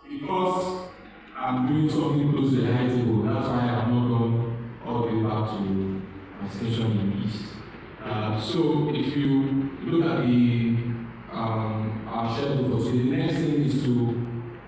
Because I'm doing something close to the high table, that's why I've not gone all the way back to my station in the East. So if you look at our schedule for today, the next thing is to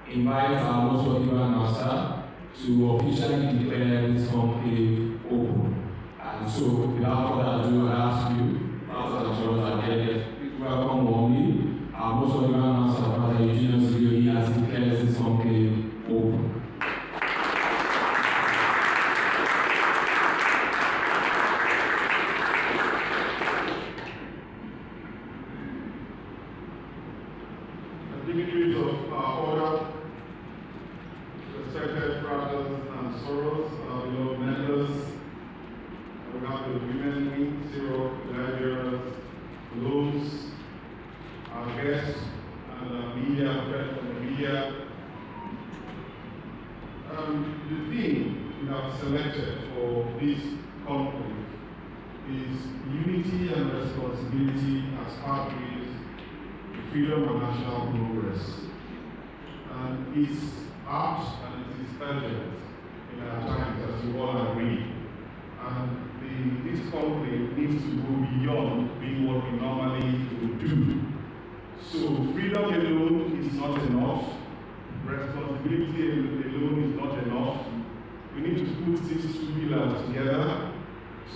invite our most popular master to officially declare this conclave open. And so without further ado, I ask you, Pastor and Church are here, please welcome warmly our most popular master, Pastor Eugene Silvio, as he declares this conclave open. Dignitaries of our order, respected brothers and sorrows, our beloved members, we have the women wing, zero, bearers, balloons, our guests, and our media, friends from the media. The theme we have selected for this conclave is unity and responsibility as pathways to freedom and national progress. And it's apt and it is urgent in our times, as you all agree. And this conclave needs to go beyond being what we normally would do. So freedom alone is not enough. Responsibility alone is not enough. We need to put these two pillars together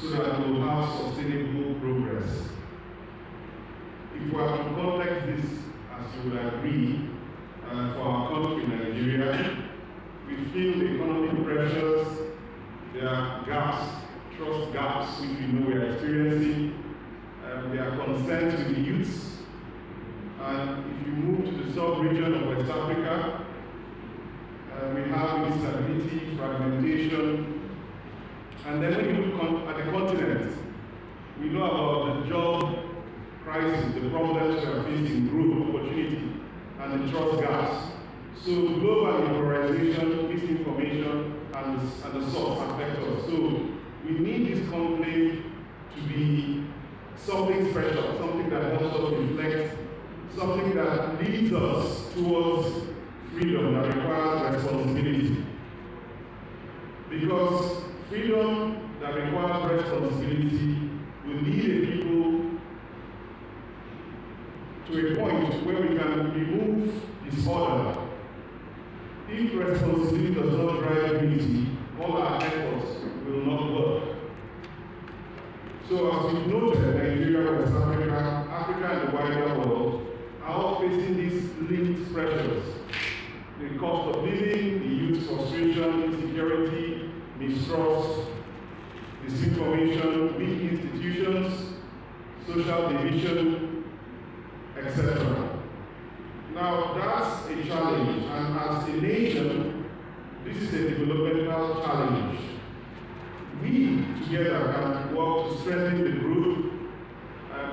so that we'll have sustainable progress. If we are to context this, as you would agree, for our country, Nigeria, we feel the economic pressures, there are gaps, trust gaps, which we know we are experiencing. There are concerns with the youths. And if you move to the sub-region of West Africa, we have instability, fragmentation. And then when you look at the continent, we know about the job crisis, the problems we are facing, growth, opportunity, and the trust gaps. So global polarization, misinformation, and the source affect us. So we need this conclave to be something special, something that helps us reflect, something that leads us towards freedom that requires responsibility. Because freedom that requires responsibility will lead a people to a point where we can remove disorder. If responsibility does not drive unity, all our efforts will not work. So as we've noted, Nigeria, West Africa, Africa and the wider world are all facing these linked pressures. The cost of living, the youth frustration, insecurity, mistrust, disinformation, weak institutions, social division, etc. Now that's a challenge, and as a nation, this is a developmental challenge. We together can work to strengthen the group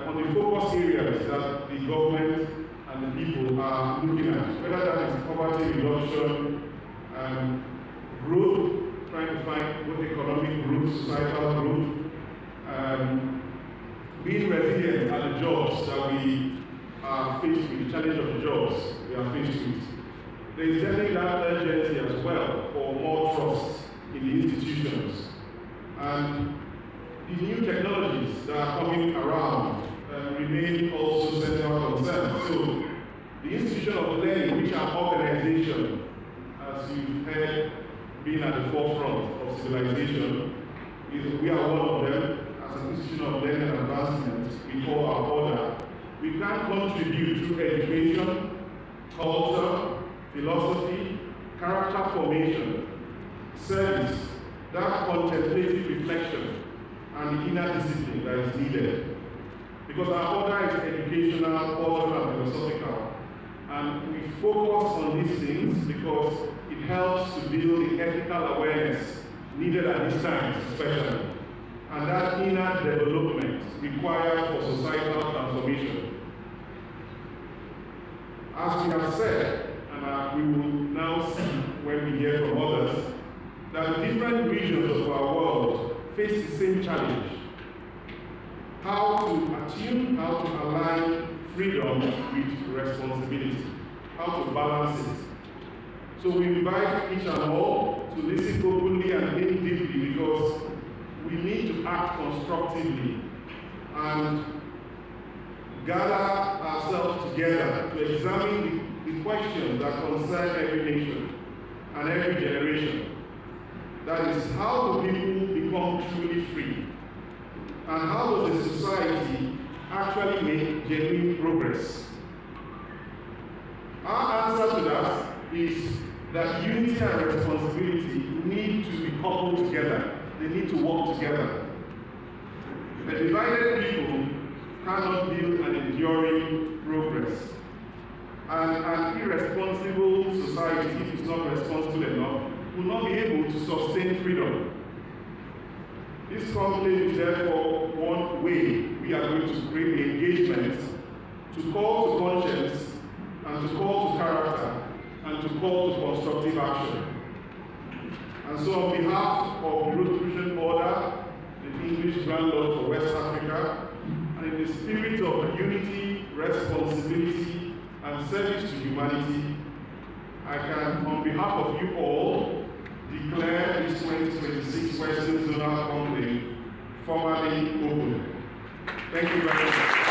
on the focus areas that the government and the people are looking at, whether that is poverty reduction, growth, trying to find both economic growth, societal growth, being resilient at the jobs that we are faced with, the challenge of the jobs we are faced with. There is definitely that urgency as well for more trust in the institutions. And the new technologies that are coming around remain also central concern. So the institution of learning, which are organizations, as you've heard, being at the forefront of civilization, we are one of them. As an institution of learning and advancement, we call our order. We can contribute through education, culture, philosophy, character formation, service, that contemplative reflection, and the inner discipline that is needed. Because our order is educational, cultural, and philosophical. And we focus on these things because it helps to build the ethical awareness needed at these times, especially. And that inner development required for societal transformation. As we have said, and we will now see when we hear from others, that different regions of our world face the same challenge. How to attune, how to align freedom with responsibility, how to balance it. So we invite each and all to listen openly and think deeply, because we need to act constructively and gather ourselves together to examine the questions that concern every nation and every generation. That is, how do people become truly free? And how does a society actually make genuine progress? Our answer to that is that unity and responsibility need to be coupled together. They need to work together. A divided people cannot build an enduring progress. And an irresponsible society, if it's not responsible enough, will not be able to sustain freedom. This conclave is therefore one way we are going to create engagement, to call to conscience, and to call to character, and to call to constructive action. And so on behalf of the Rosicrucian Order, the English Grand Lodge for West Africa, and in the spirit of unity, responsibility, and service to humanity, I can, on behalf of you all, declare this 2026 Western Zonal Conclave formally open. Thank you very much.